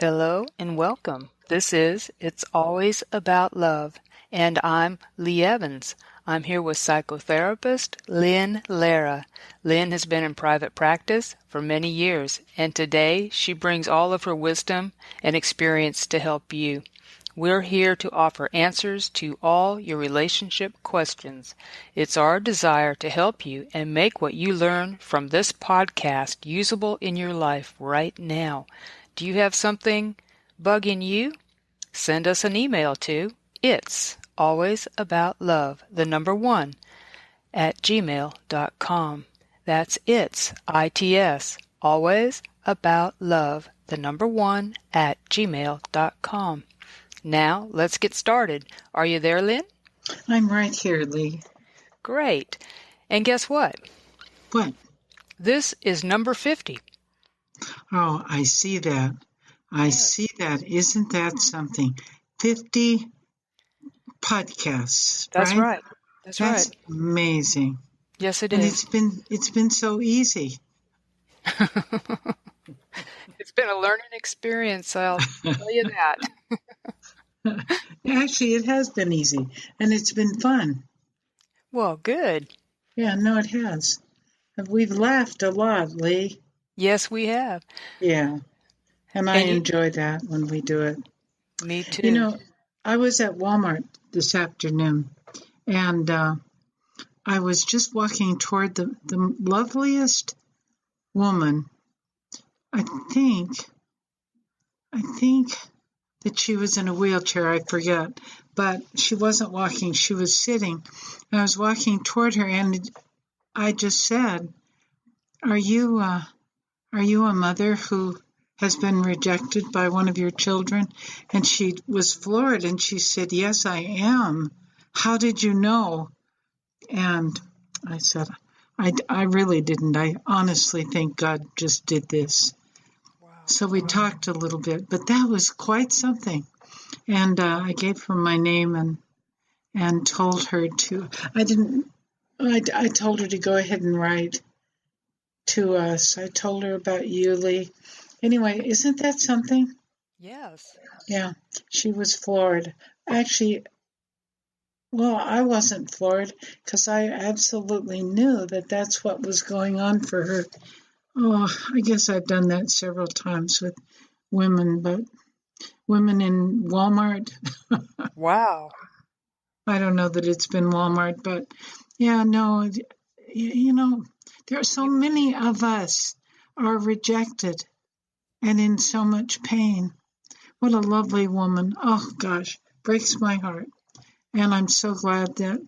Hello and welcome. This is It's Always About Love, and I'm Lee Evans. I'm here with psychotherapist Lynn Lara. Lynn has been in private practice for many years, and today she brings all of her wisdom and experience to help you. We're here to offer answers to all your relationship questions. It's our desire to help you and make what you learn from this podcast usable in your life right now. Do you have something bugging you? Send us an email to it's always about love, the number one, at gmail.com. That's it's always about love, the number one, at gmail.com. Now, let's get started. Are you there, Lynn? I'm right here, Lee. Great. And guess what? What? This is number 50. Oh, I see that. See that. Isn't that something? 50 podcasts, That's right. That's right. Amazing. Yes, it and is. It's been so easy. It's been a learning experience, I'll tell you that. Actually, it has been easy, and it's been fun. Well, good. Yeah, no, it has. We've laughed a lot, Lee. Yes, we have. Yeah, and I enjoy that when we do it. Me too. You know, I was at Walmart this afternoon, and I was just walking toward the loveliest woman. I think that she was in a wheelchair, I forget, but she wasn't walking, she was sitting. And I was walking toward her, and I just said, Are you a mother who has been rejected by one of your children? And she was floored, and she said, Yes, I am. How did you know? And I said, I really didn't. I honestly think God just did this. Wow. So we talked a little bit, but that was quite something. And I gave her my name and told her to, I told her to go ahead and write to us. I told her about you, Lee. Anyway, isn't that something? Yes. Yeah, she was floored. Actually, well, I wasn't floored because I absolutely knew that that's what was going on for her. Oh, I guess I've done that several times with women, but women in Walmart. Wow. I don't know that it's been Walmart, but yeah, no, there are so many of us are rejected and in so much pain. What a lovely woman. Oh, gosh, breaks my heart. And I'm so glad that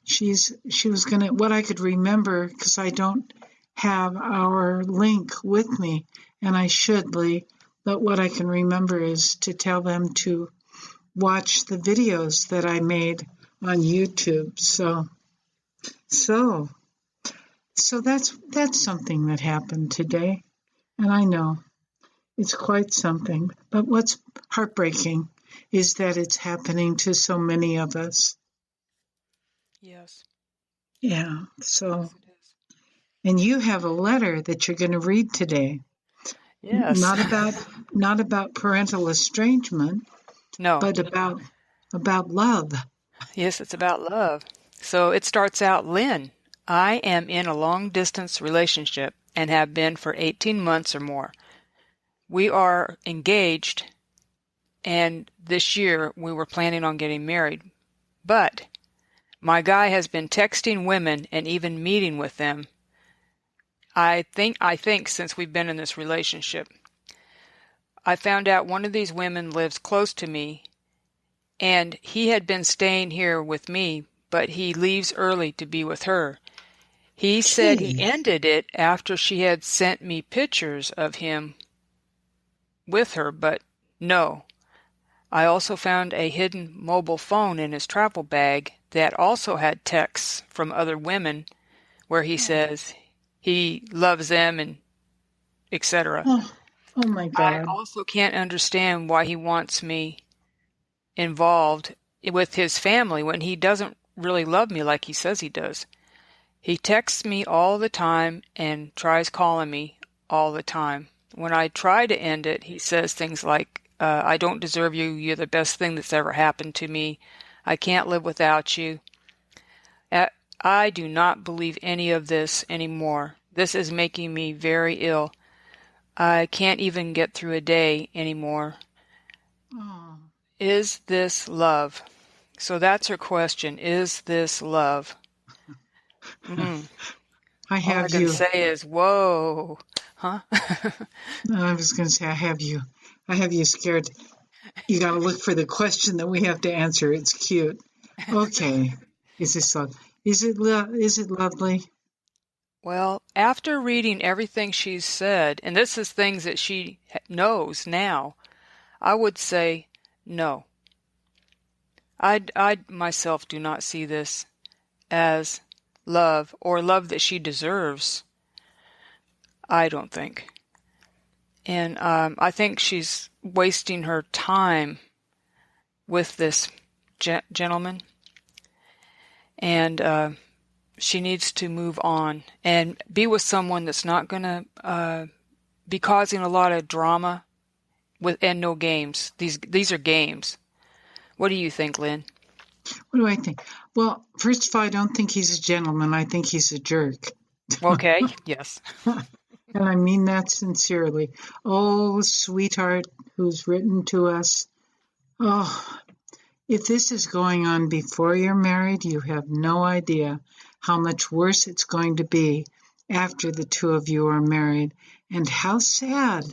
she was going to, what I could remember, because I don't have our link with me, and I should, Lee, but what I can remember is to tell them to watch the videos that I made on YouTube. So that's something that happened today. And I know it's quite something. But what's heartbreaking is that it's happening to so many of us. Yes. Yeah. So, yes, it is. And you have a letter that you're going to read today. Yes. Not about parental estrangement. No. But about love. Yes, it's about love. So it starts out, Lynn, I am in a long-distance relationship and have been for 18 months or more. We are engaged, and this year we were planning on getting married. But my guy has been texting women and even meeting with them. I think since we've been in this relationship. I found out one of these women lives close to me, and he had been staying here with me, but he leaves early to be with her. He said he ended it after she had sent me pictures of him with her, but no. I also found a hidden mobile phone in his travel bag that also had texts from other women where he says he loves them and etc. Oh my God. I also can't understand why he wants me involved with his family when he doesn't really love me like he says he does. He texts me all the time and tries calling me all the time. when I try to end it, he says things like, I don't deserve you. You're the best thing that's ever happened to me. I can't live without you. Uh, I do not believe any of this anymore. This is making me very ill. I can't even get through a day anymore. Oh, Is this love? So that's her question. Is this love? Mm. I All I have can you. say is, whoa. Huh? No, I was going to say, I have you. I have you scared. You got to look for the question that we have to answer. It's cute. Okay. Is this love? Is it lovely? Well, after reading everything she's said, and this is things that she knows now, I would say no. I myself do not see this as love or love that she deserves. I don't think. And I think she's wasting her time with this gentleman. And she needs to move on and be with someone that's not going to be causing a lot of drama with and no games. These are games. What do you think, Lynn? What do I think? Well, first of all, I don't think he's a gentleman. I think he's a jerk. Okay, yes. And I mean that sincerely. Oh, sweetheart who's written to us. Oh, if this is going on before you're married, you have no idea how much worse it's going to be after the two of you are married. And how sad.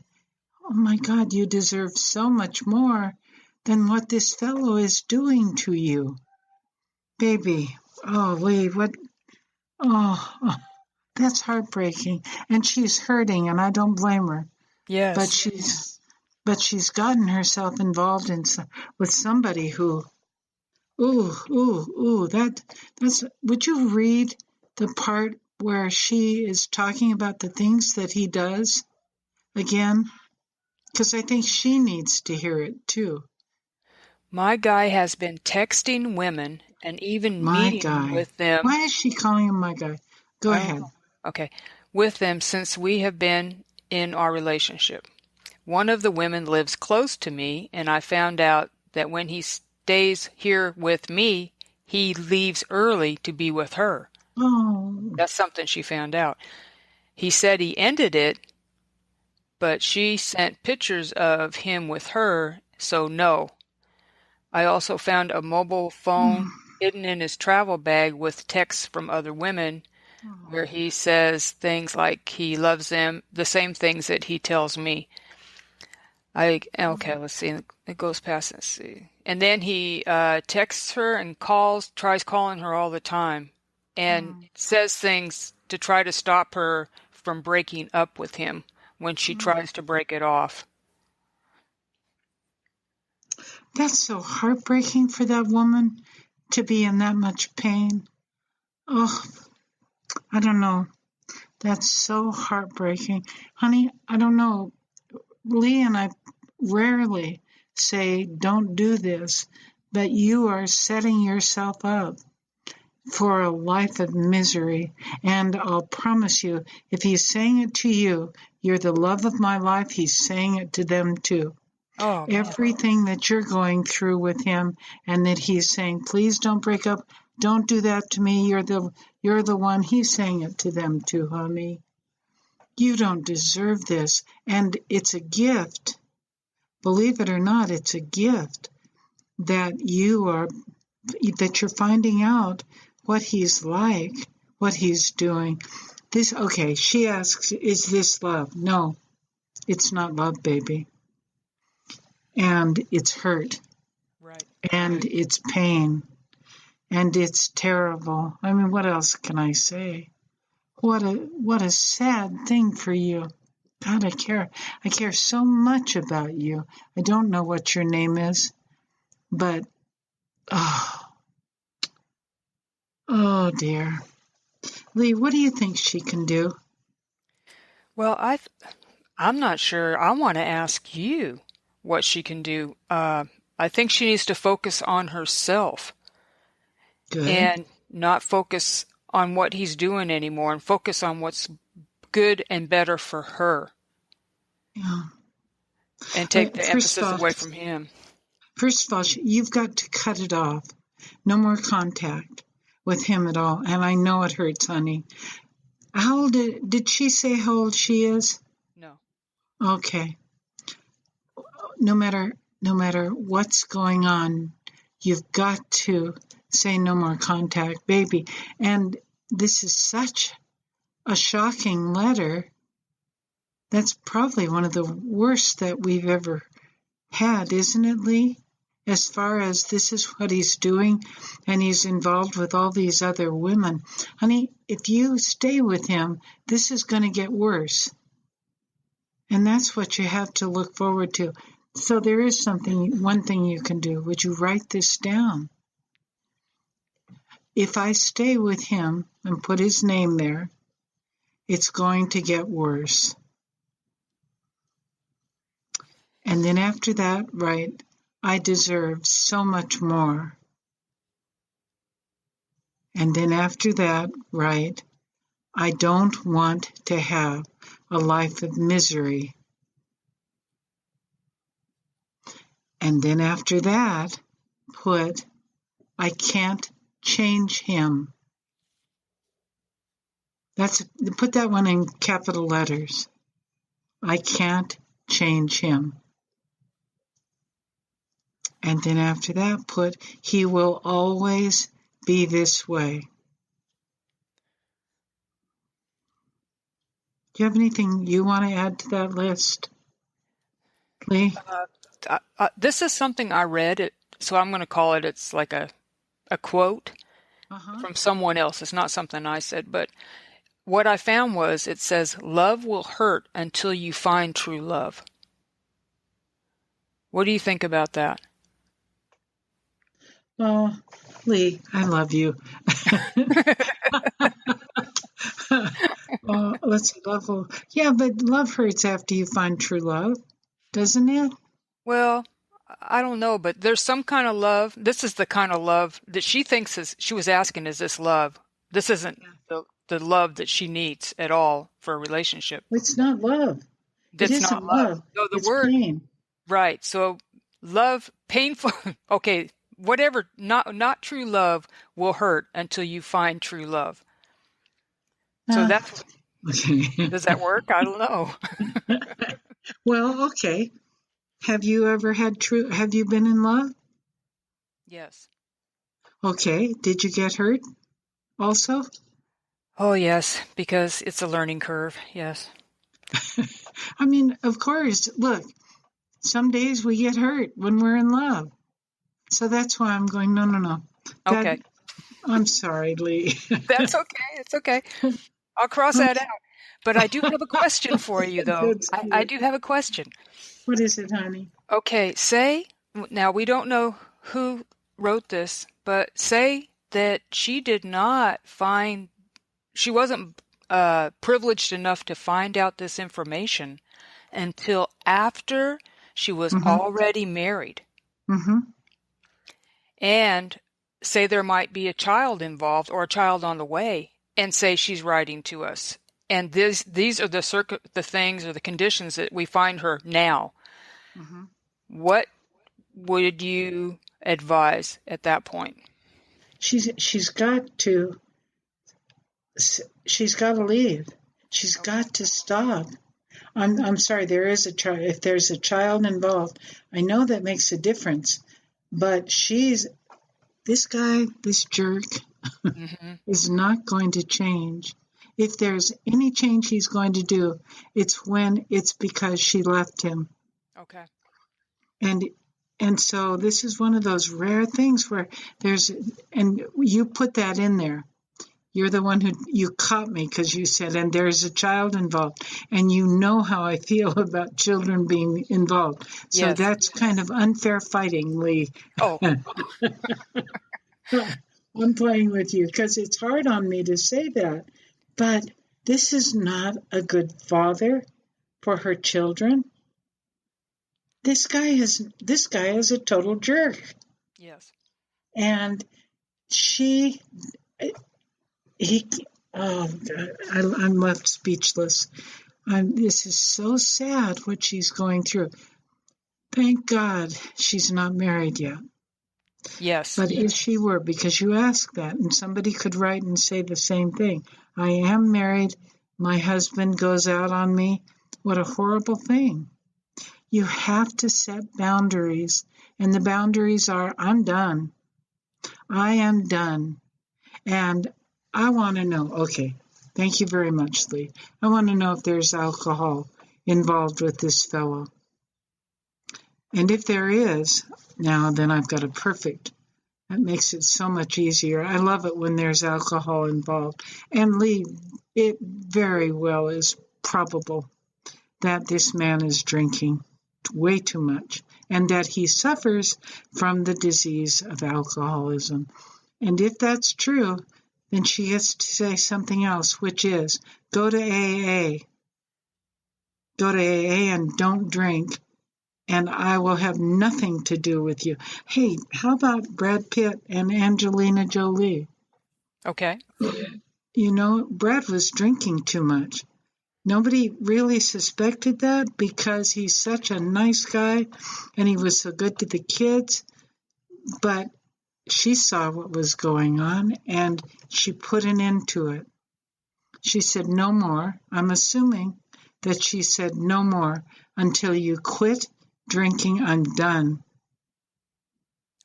Oh my God, you deserve so much more than what this fellow is doing to you. Baby, oh, Lee, what? Oh, that's heartbreaking. And she's hurting, and I don't blame her. But Yes. she's gotten herself involved with somebody who, ooh, that's. Would you read the part where she is talking about the things that he does again? Because I think she needs to hear it too. My guy has been texting women and even My meeting guy. with them. Why is she calling him my guy? Go I don't ahead. know. Okay. With them since we have been in our relationship. One of the women lives close to me, and I found out that when he stays here with me, he leaves early to be with her. Oh, That's something she found out. He said he ended it, but she sent pictures of him with her, so no. I also found a mobile phone hidden in his travel bag with texts from other women where he says things like he loves them, the same things that he tells me. Okay, let's see. It goes past, let's see. And then he texts her and tries calling her all the time, and says things to try to stop her from breaking up with him when she tries to break it off. that's so heartbreaking for that woman to be in that much pain. Oh, I don't know. That's so heartbreaking. Honey, I don't know. Lee and I rarely say, don't do this, but you are setting yourself up for a life of misery. And I'll promise you, if he's saying it to you, you're the love of my life, he's saying it to them too. Oh man. Everything that you're going through with him and that he's saying, please don't break up, don't do that to me, you're the one, he's saying it to them too, honey. You don't deserve this. And it's a gift. Believe it or not, it's a gift that that you're finding out what he's like, what he's doing. Okay, she asks, is this love? No, it's not love, baby. And it's hurt. Right. And it's pain. And it's terrible. I mean, what else can I say? What a sad thing for you. God, I care. I care so much about you. I don't know what your name is, but oh dear. Lee, what do you think she can do? Well, I'm not sure. I want to ask you what she can do. I think she needs to focus on herself Good. and not focus on what he's doing anymore and focus on what's good and better for her. Yeah. and take the First of emphasis all, away from him. you've got to cut it off. No more contact with him at all. And I know it hurts, honey. How old did she say how old she is? No. Okay. No matter what's going on, you've got to say no more contact, baby. And this is such a shocking letter. That's probably one of the worst that we've ever had, isn't it, Lee? As far as this is what he's doing, and he's involved with all these other women. Honey, if you stay with him, this is going to get worse. And that's what you have to look forward to. So there is one thing you can do. Would you write this down? If I stay with him and put his name there, it's going to get worse. And then after that, write, I deserve so much more. And then after that, write, I don't want to have a life of misery. And then after that, put, I can't change him. Put that one in capital letters. I can't change him. And then after that, put, he will always be this way. Do you have anything you want to add to that list, Lee? This is something I read, so I'm going to call it, it's like a quote from someone else. It's not something I said, but what I found was it says, love will hurt until you find true love. What do you think about that? Oh, Lee, I love you. Let's see, love will, yeah, but love hurts after you find true love, doesn't it? Well, I don't know, but there's some kind of love. This is the kind of love that she thinks she was asking, is this love? This isn't the love that she needs at all for a relationship. It's not love. It That's not isn't love. love. So the It's word, pain. right. So love, painful, okay, whatever, not true love will hurt until you find true love. So that's, Okay. does that work? I don't know. Well, okay. Have you been in love? Yes. Okay. Did you get hurt also? Oh, yes, because it's a learning curve. Yes. I mean, of course, look, some days we get hurt when we're in love. So that's why I'm going, no. Okay. I'm sorry, Lee. That's okay. It's okay. I'll cross that out. But I do have a question for you, though. I do have a question. What is it, honey? Okay, now we don't know who wrote this, but say that she wasn't privileged enough to find out this information until after she was already married. Mm-hmm. And say there might be a child involved or a child on the way, and say she's writing to us. And these are the things or the conditions that we find her now. Mm-hmm. What would you advise at that point? She's got to leave. She's got to stop. I'm sorry, there is a child. If there's a child involved, I know that makes a difference. But this jerk, is not going to change. If there's any change he's going to do, it's because she left him. Okay. And so this is one of those rare things where and you put that in there. You're the one you caught me because you said, and there's a child involved. And you know how I feel about children being involved. So yes. That's kind of unfair fighting, Lee. Oh. I'm playing with you because it's hard on me to say that. But this is not a good father for her children. This guy is a total jerk. Yes. And I'm left speechless. This is so sad what she's going through. Thank God she's not married yet. Yes. But if she were, because you asked that, and somebody could write and say the same thing. I am married. My husband goes out on me. What a horrible thing. You have to set boundaries. And the boundaries are, I'm done. I am done. And I want to know, okay, thank you very much, Lee. I want to know if there's alcohol involved with this fellow. And if there is, now then I've got a perfect. That makes it so much easier. I love it when there's alcohol involved. And Lee, it very well is probable that this man is drinking way too much and that he suffers from the disease of alcoholism. And if that's true, then she gets to say something else, which is go to AA. Go to AA and don't drink, and I will have nothing to do with you. Hey, how about Brad Pitt and Angelina Jolie? Okay. You know, Brad was drinking too much. Nobody really suspected that because he's such a nice guy and he was so good to the kids. But she saw what was going on and she put an end to it. She said, no more. I'm assuming that she said, no more until you quit drinking. I'm done.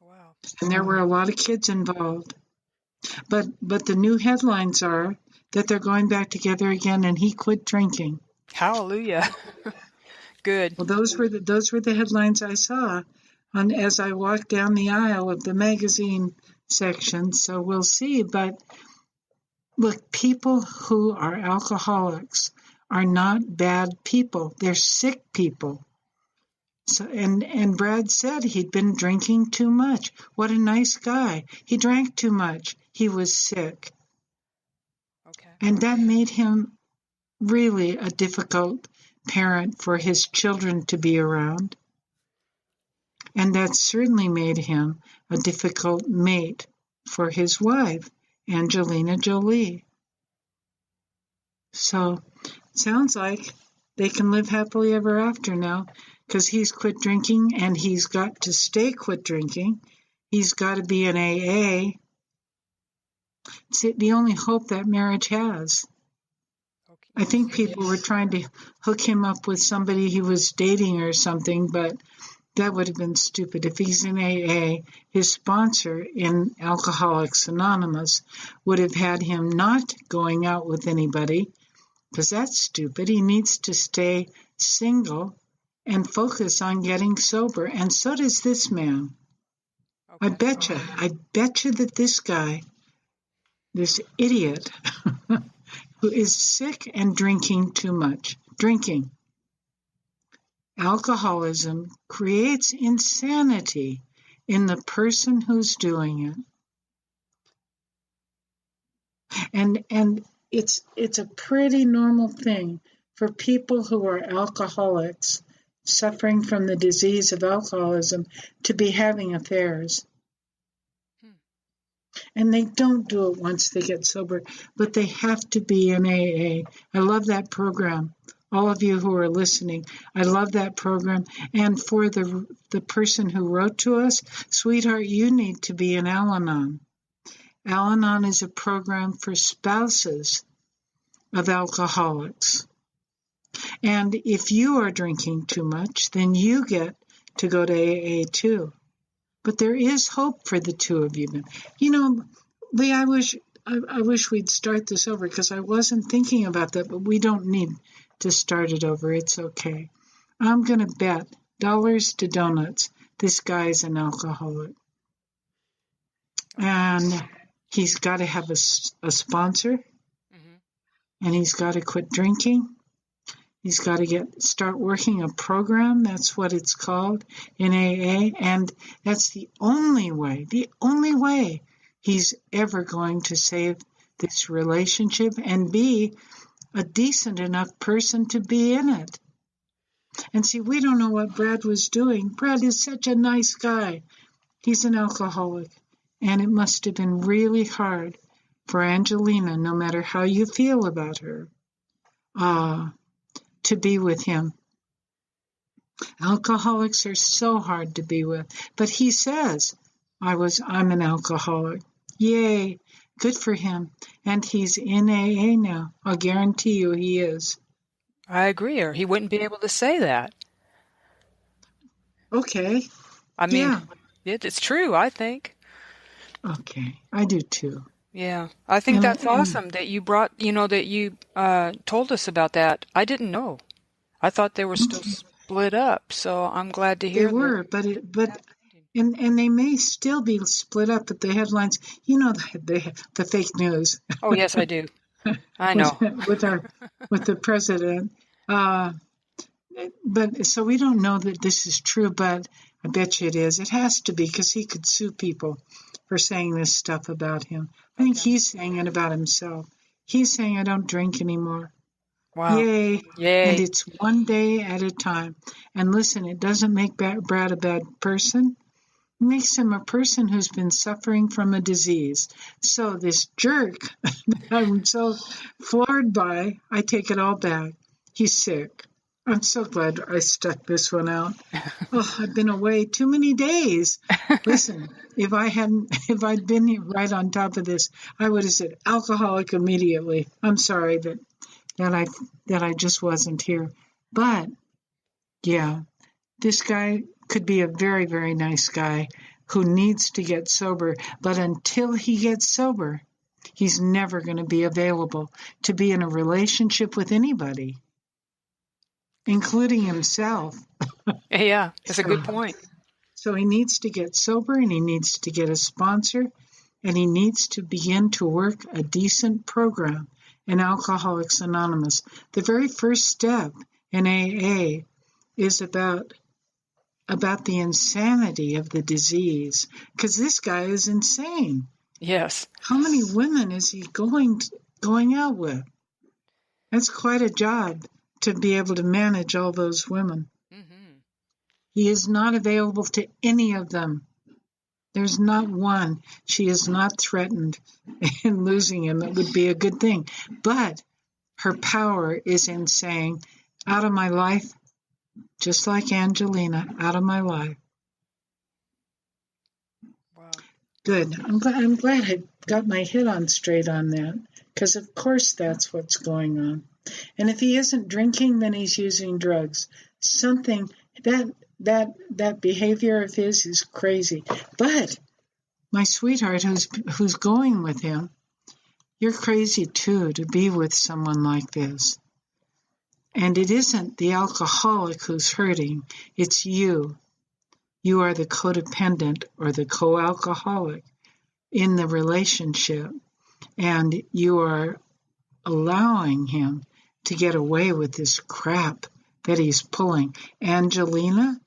Wow. And there were a lot of kids involved. But the new headlines are that they're going back together again and he quit drinking. Hallelujah. Good. Well, those were the headlines I saw as I walked down the aisle of the magazine section. So we'll see. But look, people who are alcoholics are not bad people. They're sick people. So and Brad said he'd been drinking too much. What a nice guy. He drank too much. He was sick. Okay. And that made him really a difficult parent for his children to be around. And that certainly made him a difficult mate for his wife, Angelina Jolie. So, sounds like they can live happily ever after now because he's quit drinking and he's got to stay quit drinking. He's got to be in AA. It's the only hope that marriage has. Okay. I think people were trying to hook him up with somebody he was dating or something, but that would have been stupid. If he's in AA, his sponsor in Alcoholics Anonymous would have had him not going out with anybody, because that's stupid. He needs to stay single and focus on getting sober. And so does this man. Okay. I bet you that this guy, this idiot, who is sick and drinking too much, drinking. Alcoholism creates insanity in the person who's doing it. And it's a pretty normal thing for people who are alcoholics suffering from the disease of alcoholism to be having affairs. And they don't do it once they get sober, but they have to be in AA. I love that program. All of you who are listening, I love that program. And for the person who wrote to us, sweetheart, you need to be in Al-Anon. Al-Anon is a program for spouses of alcoholics. And if you are drinking too much, then you get to go to AA too. But there is hope for the two of you. You know, Lee, I wish we'd start this over because I wasn't thinking about that, but we don't need to start it over. It's okay. I'm going to bet dollars to donuts this guy's an alcoholic. And he's got to have a sponsor. Mm-hmm. And he's got to quit drinking. He's got to start working a program. That's what it's called in AA. And that's the only way he's ever going to save this relationship and be a decent enough person to be in it. And see, we don't know what Brad was doing. Brad is such a nice guy. He's an alcoholic. And it must have been really hard for Angelina, no matter how you feel about her. to be with him. Alcoholics are so hard to be with. But he says, I'm an alcoholic. Yay, good for him. And he's in AA now. I'll guarantee you he is. I agree, or he wouldn't be able to say that. Okay. I mean, Yeah. it's true, I think. Okay. I do too. Yeah, I think that's And awesome that you brought, that you told us about that. I didn't know. I thought they were still split up, so I'm glad to they hear that. were, and they may still be split up, but the headlines, the fake news Oh, yes, I do. I with know. with the president. Uh, but so we don't know that this is true, but I bet you it is. It has to be because he could sue people for saying this stuff about him. I think Okay. he's saying it about himself. He's saying, I don't drink anymore. Wow. Yay. And Yay. it's one day at a time. And listen, it doesn't make Brad a bad person. It makes him a person who's been suffering from a disease. So this jerk I'm so floored by, I take it all back. He's sick. I'm so glad I stuck this one out. Oh, I've been away too many days. Listen, if I'd been right on top of this, I would have said alcoholic immediately. I'm sorry that I just wasn't here. But yeah, this guy could be a very, very nice guy who needs to get sober. But until he gets sober, he's never going to be available to be in a relationship with anybody, including himself. Yeah, that's a So, good point. so he needs to get sober and he needs to get a sponsor and he needs to begin to work a decent program in Alcoholics Anonymous. The very first step in AA is about the insanity of the disease, because this guy is insane. Yes. How many women is he going out with? That's quite a job to be able to manage all those women. Hmm. He is not available to any of them. There's not one. She is not threatened in losing him. It would be a good thing. But her power is in saying, out of my life, just like Angelina, out of my life. Wow. Good. I'm glad I got my head on straight on that, because of course that's what's going on. And if he isn't drinking, then he's using drugs. Something that behavior of his is crazy. But my sweetheart, who's going with him, you're crazy too to be with someone like this. And it isn't the alcoholic who's hurting; it's you. You are the codependent or the co-alcoholic in the relationship, and you are allowing him to get away with this crap that he's pulling. Angelina,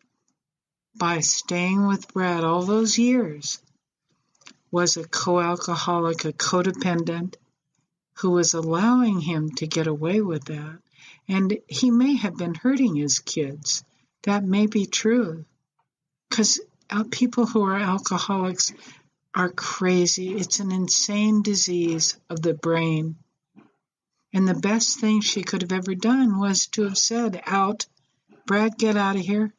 by staying with Brad all those years, was a co-alcoholic, a codependent, who was allowing him to get away with that. And he may have been hurting his kids. That may be true. Because people who are alcoholics are crazy. It's an insane disease of the brain. And the best thing she could have ever done was to have said, out, Brad, get out of here.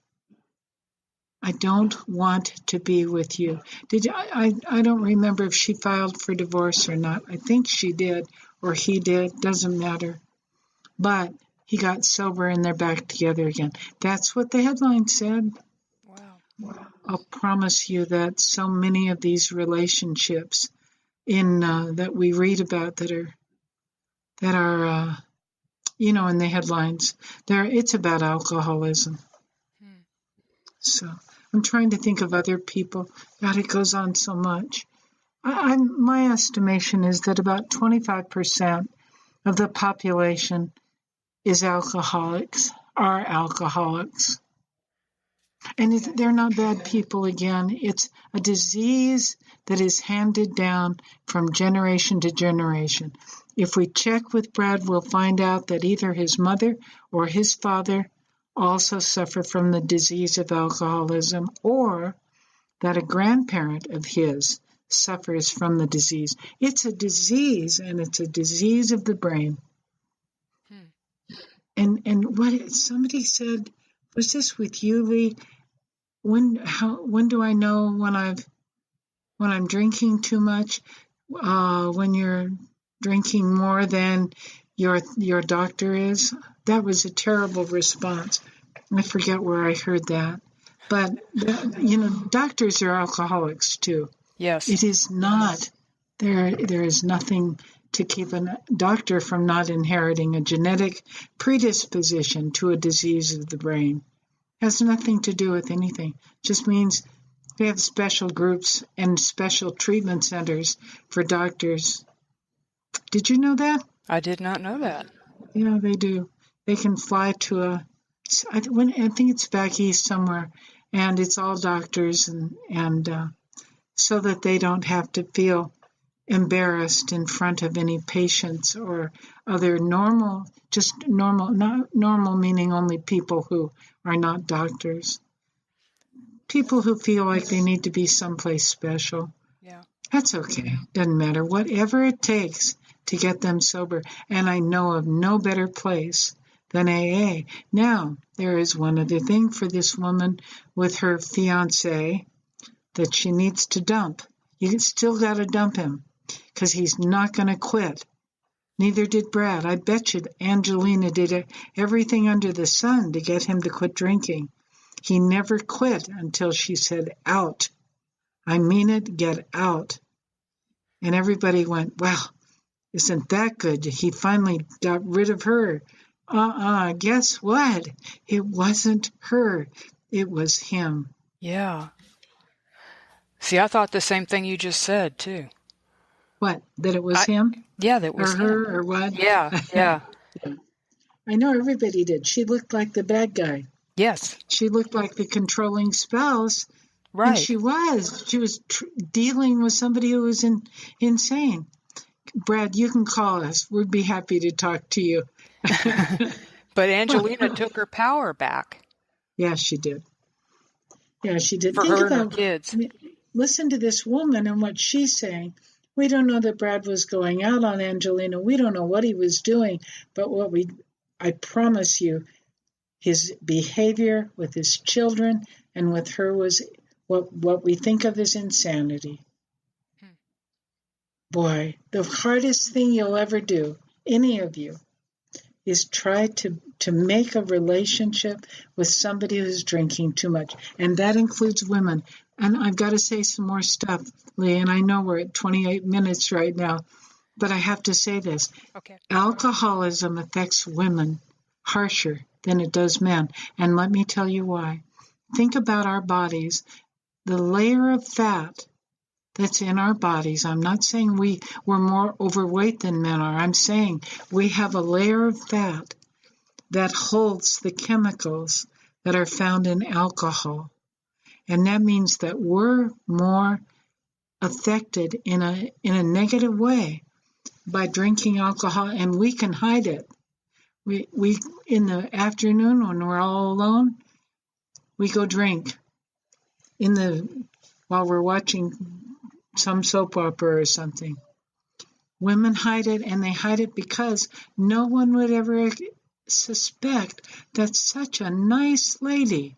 I don't want to be with you. I don't remember if she filed for divorce or not. I think she did, or he did, doesn't matter. But he got sober and they're back together again. That's what the headline said. Wow. I'll promise you that so many of these relationships that we read about that are in the headlines, it's about alcoholism. Hmm. So I'm trying to think of other people. God, it goes on so much. My estimation is that about 25% of the population are alcoholics. And they're not bad people again. It's a disease that is handed down from generation to generation. If we check with Brad, we'll find out that either his mother or his father also suffer from the disease of alcoholism, or that a grandparent of his suffers from the disease. It's a disease, and it's a disease of the brain. Hmm. And what somebody said, was this with you, Lee? When do I know when I'm drinking too much? When you're drinking more than your doctor is? That was a terrible response. I forget where I heard that. But, doctors are alcoholics too. Yes. It is not, there is nothing to keep a doctor from not inheriting a genetic predisposition to a disease of the brain. It has nothing to do with anything. It just means we have special groups and special treatment centers for doctors. Did you know that? I did not know that. Yeah, they do. They can fly to I think it's back east somewhere, and it's all doctors, and so that they don't have to feel embarrassed in front of any patients or other normal, not normal meaning only people who are not doctors. People who feel like they need to be someplace special. Yeah. That's okay. Doesn't matter. Whatever it takes to get them sober. And I know of no better place than AA. Now, there is one other thing for this woman with her fiancé that she needs to dump. You still got to dump him because he's not going to quit. Neither did Brad. I bet you Angelina did everything under the sun to get him to quit drinking. He never quit until she said, out. I mean it, get out. And everybody went, wow, isn't that good? He finally got rid of her. Guess what? It wasn't her. It was him. Yeah. See, I thought the same thing you just said, too. What? That it was him? Yeah, that was Or him. her, or what? Yeah, yeah. I know everybody did. She looked like the bad guy. Yes. She looked like the controlling spouse. Right. And she was. She was dealing with somebody who was insane. Brad, you can call us. We'd be happy to talk to you. But Angelina took her power back. Yeah, she did. Yeah, she did. For her and her kids. Listen to this woman and what she's saying. We don't know that Brad was going out on Angelina. We don't know what he was doing. But I promise you, his behavior with his children and with her was what we think of as insanity. Boy, the hardest thing you'll ever do, any of you, is try to make a relationship with somebody who's drinking too much. And that includes women. And I've got to say some more stuff, Lee, and I know we're at 28 minutes right now, but I have to say this. Okay. Alcoholism affects women harsher than it does men. And let me tell you why. Think about our bodies. The layer of fat that's in our bodies. I'm not saying we're more overweight than men are. I'm saying we have a layer of fat that holds the chemicals that are found in alcohol. And that means that we're more affected in a negative way by drinking alcohol, and we can hide it. We in the afternoon when we're all alone, we go drink while we're watching some soap opera or something. Women hide it, and they hide it because no one would ever suspect that such a nice lady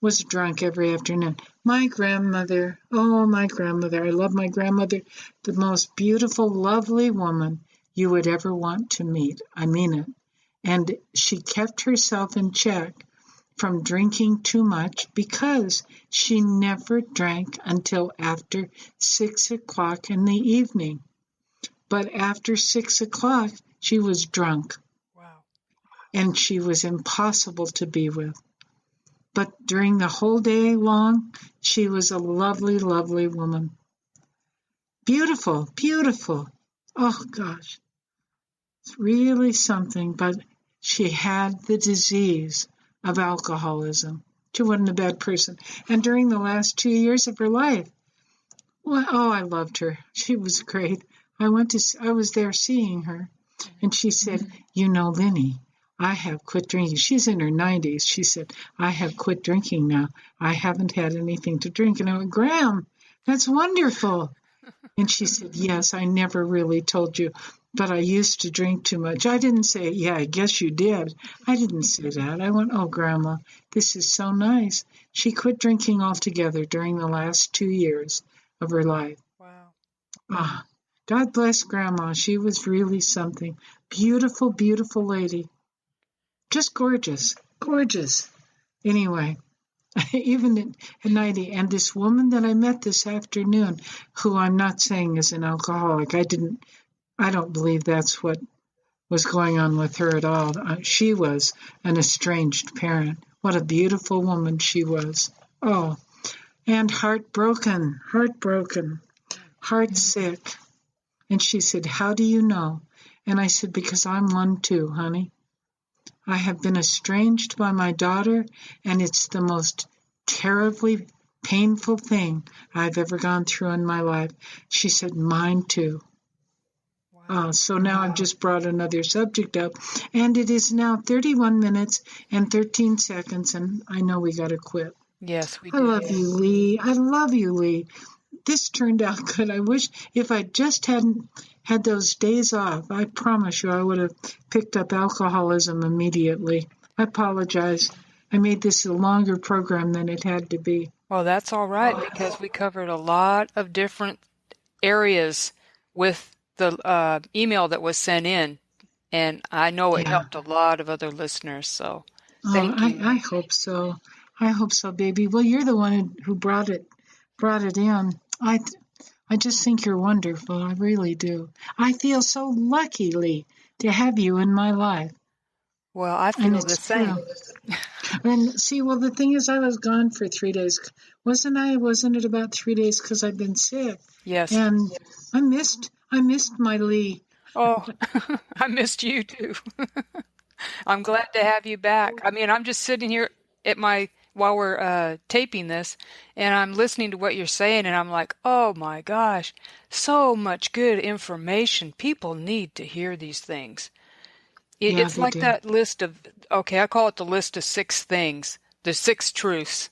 was drunk every afternoon. My grandmother, I love my grandmother, the most beautiful, lovely woman you would ever want to meet. I mean it. And she kept herself in check from drinking too much because she never drank until after 6 o'clock in the evening. But after 6 o'clock, she was drunk. Wow. And she was impossible to be with. But during the whole day long, she was a lovely, lovely woman. Beautiful, beautiful. Oh, gosh. It's really something. But she had the disease of alcoholism. She wasn't a bad person. And during the last 2 years of her life, I loved her. She was great. I was there seeing her, and she said, Lenny, I have quit drinking. She's in her 90s. She said, I have quit drinking now. I haven't had anything to drink. And I went, Graham, that's wonderful. And she said, yes, I never really told you. but I used to drink too much. I didn't say, yeah, I guess you did. I didn't say that. I went, oh, Grandma, this is so nice. She quit drinking altogether during the last 2 years of her life. Wow. Ah, God bless Grandma. She was really something. Beautiful, beautiful lady. Just gorgeous, gorgeous. Anyway, even at 90. And this woman that I met this afternoon, who I'm not saying is an alcoholic, I don't believe that's what was going on with her at all. She was an estranged parent. What a beautiful woman she was. Oh, and heartbroken, heart sick. And she said, how do you know? And I said, because I'm one too, honey. I have been estranged by my daughter, and it's the most terribly painful thing I've ever gone through in my life. She said, mine too. Wow. So now I've just brought another subject up, and it is now 31 minutes and 13 seconds, and I know we got to quit. Yes, we I do. love you, Lee. I love you, Lee. This turned out good. I wish if I just hadn't had those days off, I promise you I would have picked up alcoholism immediately. I apologize. I made this a longer program than it had to be. Well, that's all right because we covered a lot of different areas with the email that was sent in, and I know it Yeah. helped a lot of other listeners. So, Oh, thank you. I hope so. I hope so, baby. Well, you're the one who brought it in. I just think you're wonderful. I really do. I feel so lucky, Lee, to have you in my life. Well, I And feel the it's same. true. And see, well, the thing is, I was gone for 3 days. Wasn't I? Wasn't it about 3 days because I've been sick? Yes. And I missed my Lee. Oh, I missed you too. I'm glad to have you back. I mean, I'm just sitting here at my while we're taping this, and I'm listening to what you're saying, and I'm like, oh my gosh, so much good information. People need to hear these things. Yeah, It's they like do. that list of, okay, I call it the list of 6 things, the 6 truths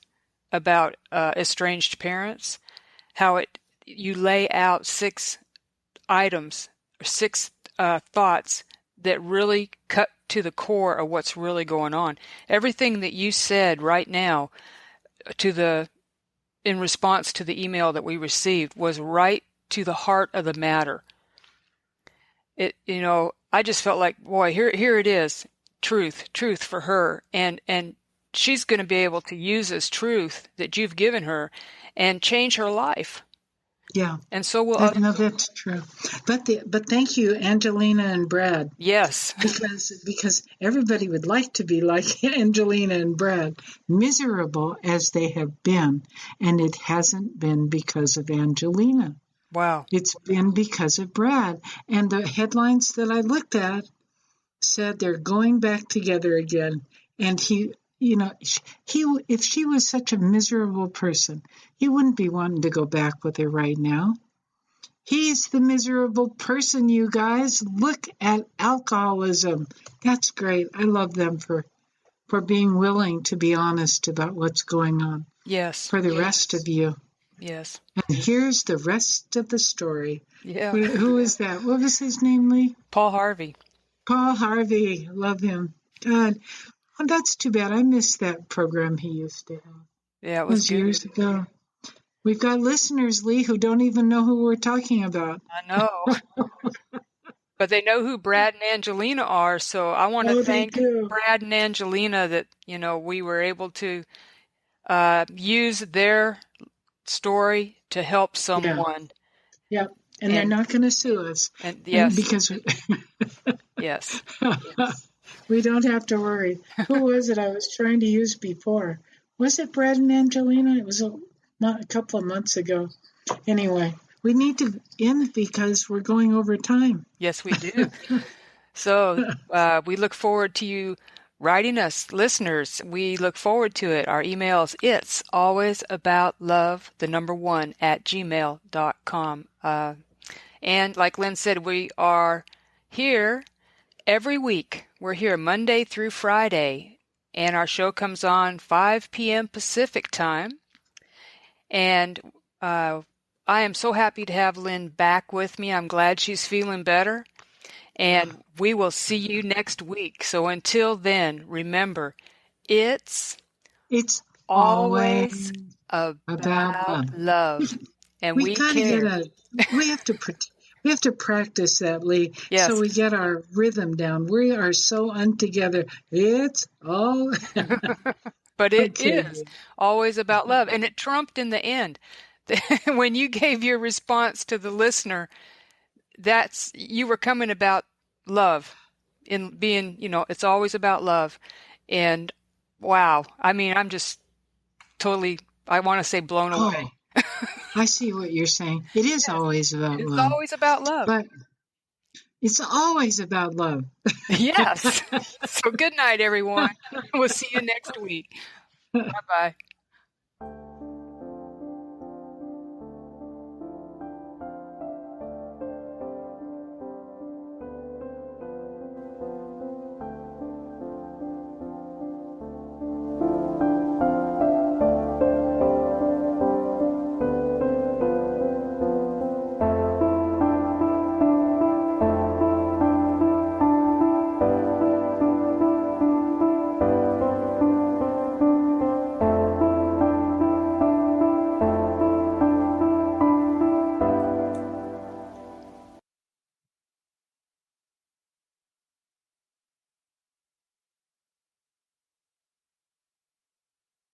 about estranged parents, how you lay out 6 items, 6 thoughts that really cut to the core of what's really going on. Everything that you said right now in response to the email that we received was right to the heart of the matter. I just felt like, boy, here it is, truth for her, and she's going to be able to use this truth that you've given her and change her life. Yeah. And so will other. No, that's true. But thank you, Angelina and Brad. Yes. Because everybody would like to be like Angelina and Brad, miserable as they have been, and it hasn't been because of Angelina. Wow. It's been because of Brad. And the headlines that I looked at said they're going back together again. And he, if she was such a miserable person, he wouldn't be wanting to go back with her right now. He's the miserable person, you guys. Look at alcoholism. That's great. I love them for being willing to be honest about what's going on. Yes. For the rest of you. Yes. And here's the rest of the story. Yeah. Who is that? What was his name, Lee? Paul Harvey. Paul Harvey. Love him. God. Oh, that's too bad. I missed that program he used to have. Yeah, it was good. Years ago. We've got listeners, Lee, who don't even know who we're talking about. I know. But they know who Brad and Angelina are, so I want to thank Brad and Angelina that, we were able to use their story to help someone. Yeah. And they're not going to sue us. And yes. Because yes. We don't have to worry. Who was it I was trying to use before? Was it Brad and Angelina? It was a couple of months ago. Anyway, we need to end because we're going over time. Yes, we do. So we look forward to you writing us, listeners. We look forward to it. Our email is it's always about love, 1, @gmail.com. And like Lynn said, we are here every week. We're here Monday through Friday, and our show comes on 5 p.m. Pacific time. And I am so happy to have Lynn back with me. I'm glad she's feeling better. And we will see you next week. So until then, remember, it's It's always always about about love. love. And We we got to care. we have to we have to practice that, Lee, so Yes. we get our rhythm down. We are so untogether. It's all But it okay. is always about love. And it trumped in the end. When you gave your response to the listener, you were coming about love in being, it's always about love. And wow, I mean, I'm just totally, I want to say blown Oh, away. I see what you're saying. It is Yes, always about it's love, always about love. but it's always about love. Yes. So good night, everyone. We'll see you next week. Bye bye.